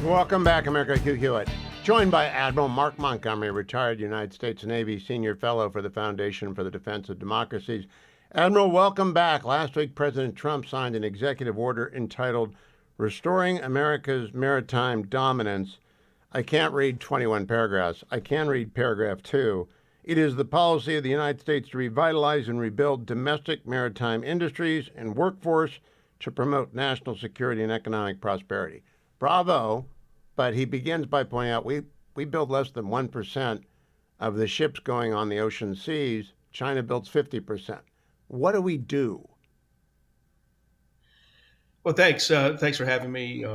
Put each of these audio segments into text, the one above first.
Welcome back, America. Hugh Hewitt. Joined by Admiral Mark Montgomery, retired United States Navy Senior Fellow for the Foundation for the Defense of Democracies. Admiral, welcome back. Last week, President Trump signed an executive order entitled Restoring America's Maritime Dominance. I can't read 21 paragraphs. I can read paragraph 2. It is the policy of the United States to revitalize and rebuild domestic maritime industries and workforce to promote national security and economic prosperity. Bravo. But he begins by pointing out we build less than 1% of the ships going on the ocean seas. China builds 50%. What do we do? Well, thanks for having me,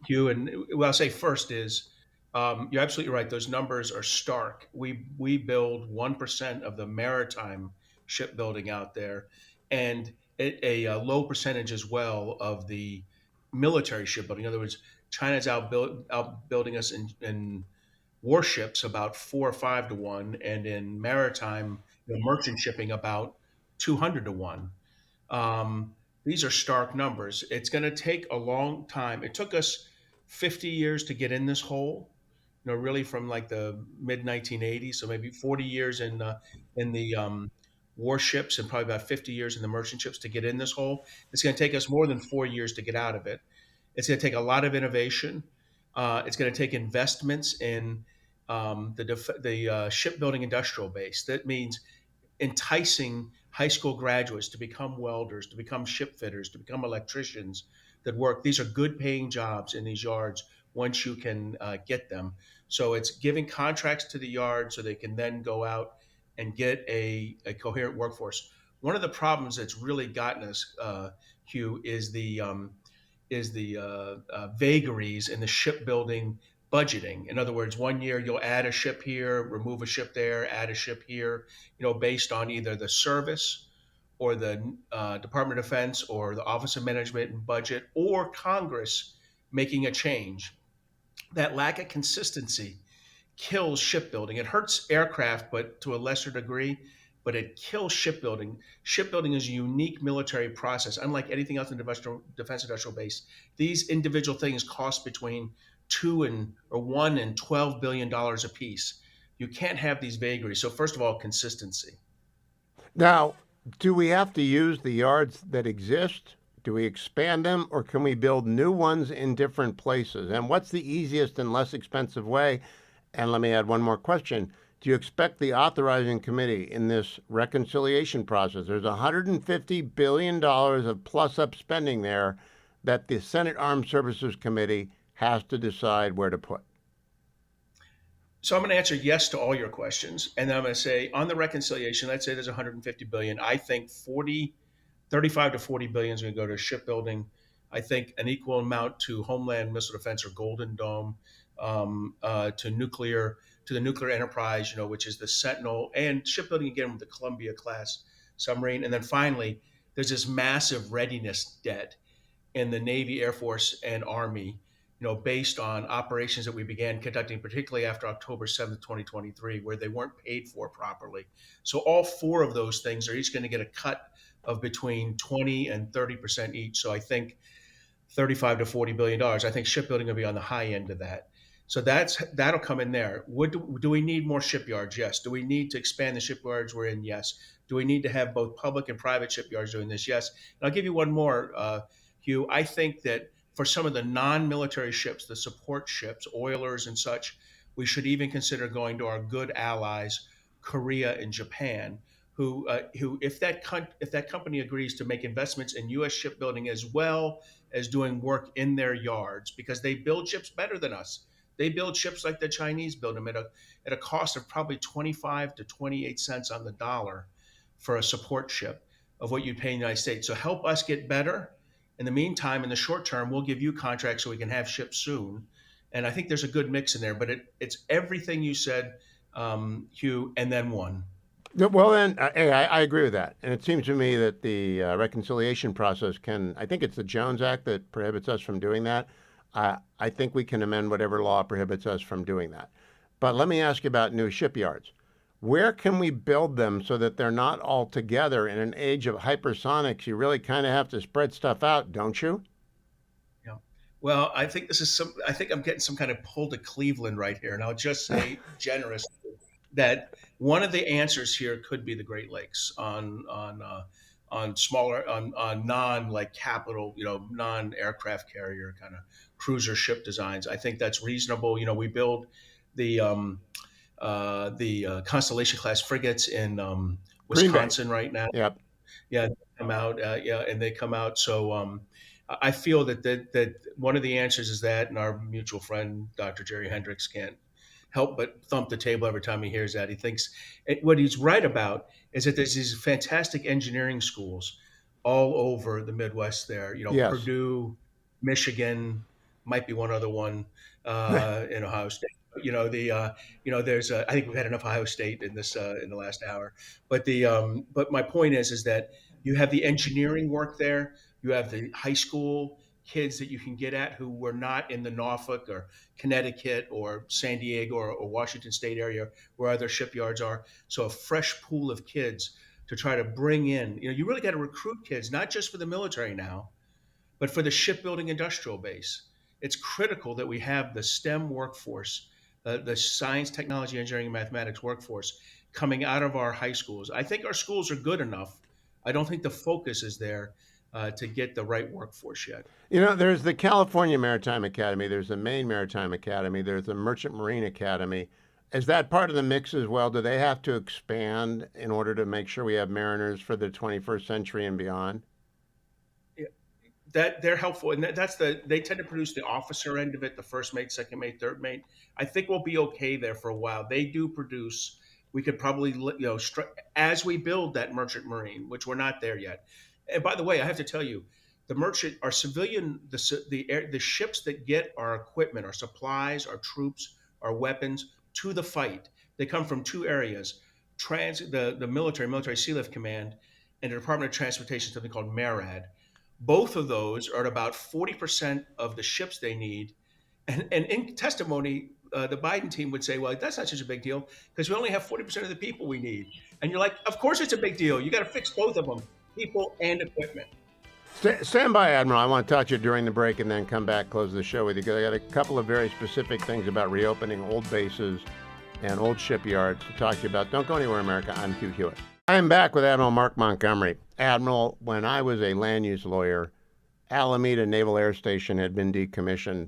Hugh. And what I'll say first is you're absolutely right. Those numbers are stark. We build 1% of the maritime shipbuilding out there, and a low percentage as well of the military shipbuilding. In other words, China's outbuilding us in warships about 4 or 5 to 1, and in maritime, merchant shipping about 200 to 1. These are stark numbers. It's going to take a long time. It took us 50 years to get in this hole. Really from like the mid 1980s, so maybe 40 years in the warships and probably about 50 years in the merchant ships to get in this hole. It's going to take us more than 4 years to get out of it. It's going to take a lot of innovation. It's going to take investments in the shipbuilding industrial base. That means enticing high school graduates to become welders, to become ship fitters, to become electricians that work. These are good paying jobs in these yards once you can get them. So it's giving contracts to the yard so they can then go out and get a coherent workforce. One of the problems that's really gotten us, Hugh, is the vagaries in the shipbuilding budgeting. In other words, one year you'll add a ship here, remove a ship there, add a ship here, based on either the service or the Department of Defense or the Office of Management and Budget or Congress making a change. That lack of consistency kills shipbuilding. It hurts aircraft, but to a lesser degree, but it kills shipbuilding. Shipbuilding is a unique military process. Unlike anything else in the defense industrial base, these individual things cost between $1 and $12 billion a piece. You can't have these vagaries. So first of all, consistency. Now, do we have to use the yards that exist? Do we expand them, or can we build new ones in different places? And what's the easiest and less expensive way? And let me add one more question. Do you expect the authorizing committee in this reconciliation process? There's $150 billion of plus up spending there that the Senate Armed Services Committee has to decide where to put. So I'm going to answer yes to all your questions. And then I'm going to say on the reconciliation, let's say there's 150 billion. I think 35 to 40 billion is going to go to shipbuilding. I think an equal amount to Homeland Missile Defense or Golden Dome, to the nuclear enterprise, which is the Sentinel, and shipbuilding again with the Columbia class submarine. And then finally, there's this massive readiness debt in the Navy, Air Force, and Army, based on operations that we began conducting, particularly after October 7th, 2023, where they weren't paid for properly. So all four of those things are each going to get a cut of between 20 and 30% each. So I think 35 to 40 billion dollars. I think shipbuilding will be on the high end of that. So that'll come in there. Do we need more shipyards? Yes. Do we need to expand the shipyards we're in? Yes. Do we need to have both public and private shipyards doing this? Yes. And I'll give you one more, Hugh. I think that for some of the non-military ships, the support ships, oilers and such, we should even consider going to our good allies, Korea and Japan, who if that company agrees to make investments in U.S. shipbuilding as well as doing work in their yards, because they build ships better than us. They build ships like the Chinese build them at a cost of probably 25 to 28 cents on the dollar for a support ship of what you'd pay in the United States. So help us get better. In the meantime, in the short term, we'll give you contracts so we can have ships soon. And I think there's a good mix in there, but it's everything you said, Hugh, and then one. Well, then, hey, I agree with that. And it seems to me that the reconciliation process I think it's the Jones Act that prohibits us from doing that. I think we can amend whatever law prohibits us from doing that. But let me ask you about new shipyards. Where can we build them so that they're not all together? In an age of hypersonics, you really kind of have to spread stuff out, don't you? Yeah. Well, I think this is some. I think I'm getting some kind of pull to Cleveland right here, and I'll just say generous that one of the answers here could be the Great Lakes on smaller on non like capital, non aircraft carrier kind of cruiser ship designs. I think that's reasonable. We build the Constellation class frigates in Green Bay. Wisconsin right now. Yep. Yeah, they come out. Yeah, and they come out. So I feel that one of the answers is that, and our mutual friend Dr. Jerry Hendricks can't help but thump the table every time he hears that. He thinks what he's right about is that there's these fantastic engineering schools all over the Midwest. There, Yes. Purdue, Michigan, might be one other one in Ohio State. There's I think we've had enough Ohio State in the last hour. But my point is that you have the engineering work there. You have the high school kids that you can get at who were not in the Norfolk or Connecticut or San Diego or Washington State area where other shipyards are. So a fresh pool of kids to try to bring in. You really got to recruit kids, not just for the military now, but for the shipbuilding industrial base. It's critical that we have the STEM workforce, the science, technology, engineering, and mathematics workforce coming out of our high schools. I think our schools are good enough. I don't think the focus is there to get the right workforce yet. There's the California Maritime Academy, there's the Maine Maritime Academy, there's the Merchant Marine Academy. Is that part of the mix as well? Do they have to expand in order to make sure we have mariners for the 21st century and beyond? That they're helpful, and they tend to produce the officer end of it, the first mate, second mate, third mate. I think we'll be okay there for a while. They do produce. We could probably as we build that merchant marine, which we're not there yet. And by the way, I have to tell you, our civilian, the ships that get our equipment, our supplies, our troops, our weapons to the fight, they come from two areas: the military Sea Lift Command, and the Department of Transportation, something called MARAD. Both of those are at about 40% of the ships they need. And in testimony, the Biden team would say, well, that's not such a big deal because we only have 40% of the people we need. And you're like, of course it's a big deal. You got to fix both of them, people and equipment. Stand by, Admiral. I want to touch you during the break and then come back, close the show with you, because I got a couple of very specific things about reopening old bases and old shipyards to talk to you about. Don't go anywhere, America. I'm Hugh Hewitt. I am back with Admiral Mark Montgomery. Admiral, when I was a land use lawyer, Alameda Naval Air Station had been decommissioned.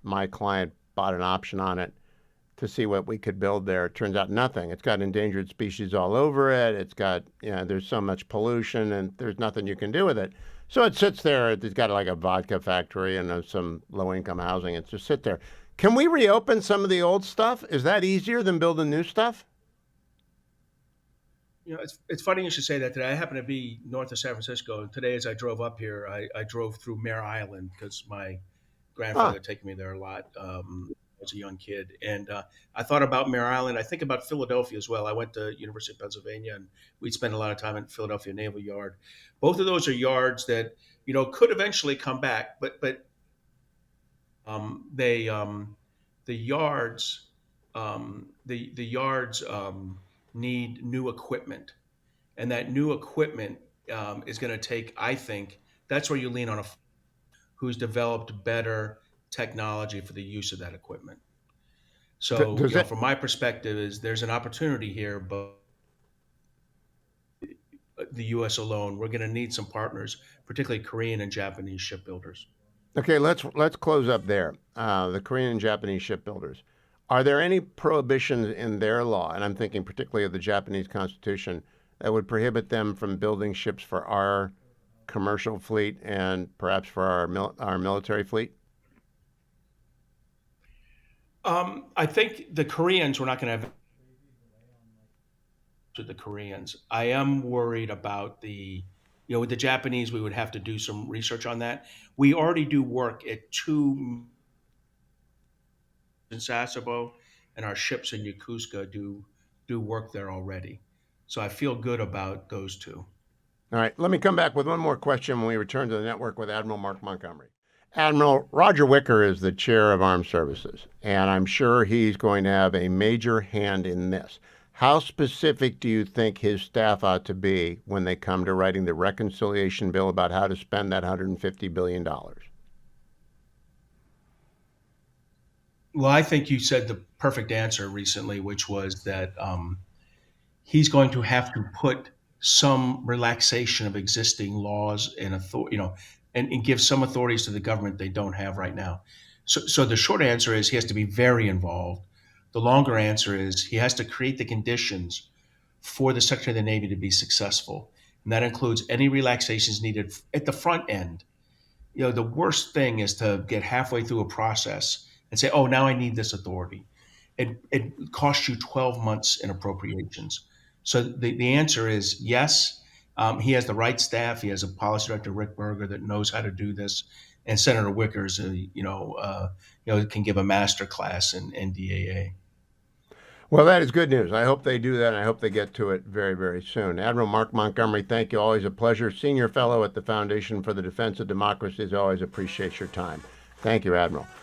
My client bought an option on it to see what we could build there. It turns out nothing. It's got endangered species all over it. It's got, there's so much pollution and there's nothing you can do with it. So it sits there. It's got like a vodka factory and some low-income housing. It's just sit there. Can we reopen some of the old stuff? Is that easier than building new stuff? It's funny you should say that today. I happen to be north of San Francisco, and today as I drove up here, I drove through Mare Island because my grandfather had taken me there a lot as a young kid. And I thought about Mare Island. I think about Philadelphia as well. I went to University of Pennsylvania, and we'd spend a lot of time in Philadelphia Naval Yard. Both of those are yards that could eventually come back, but the yards need new equipment, and that new equipment is going to take. I think that's where you lean on who's developed better technology for the use of that equipment. So, from my perspective, there's an opportunity here, but the U.S. alone, we're going to need some partners, particularly Korean and Japanese shipbuilders. Okay, let's close up there. The Korean and Japanese shipbuilders. Are there any prohibitions in their law, and I'm thinking particularly of the Japanese Constitution, that would prohibit them from building ships for our commercial fleet and perhaps for our military fleet? I think the Koreans, we're not going to have to the Koreans. I am worried about with the Japanese, we would have to do some research on that. We already do work at two in Sasebo, and our ships in Yokosuka do work there already. So I feel good about those two. All right, let me come back with one more question when we return to the network with Admiral Mark Montgomery. Admiral, Roger Wicker is the chair of Armed Services, and I'm sure he's going to have a major hand in this. How specific do you think his staff ought to be when they come to writing the reconciliation bill about how to spend that $150 billion? Well, I think you said the perfect answer recently, which was that he's going to have to put some relaxation of existing laws and and give some authorities to the government they don't have right now. So the short answer is he has to be very involved. The longer answer is he has to create the conditions for the Secretary of the Navy to be successful, and that includes any relaxations needed at the front end. The worst thing is to get halfway through a process and say, "Oh, now I need this authority." It costs you 12 months in appropriations. So the answer is yes. He has the right staff. He has a policy director, Rick Berger, that knows how to do this, and Senator Wickers, can give a master class in NDAA. Well, that is good news. I hope they do that, and I hope they get to it very, very soon. Admiral Mark Montgomery, thank you. Always a pleasure. Senior Fellow at the Foundation for the Defense of Democracies. Always appreciate your time. Thank you, Admiral.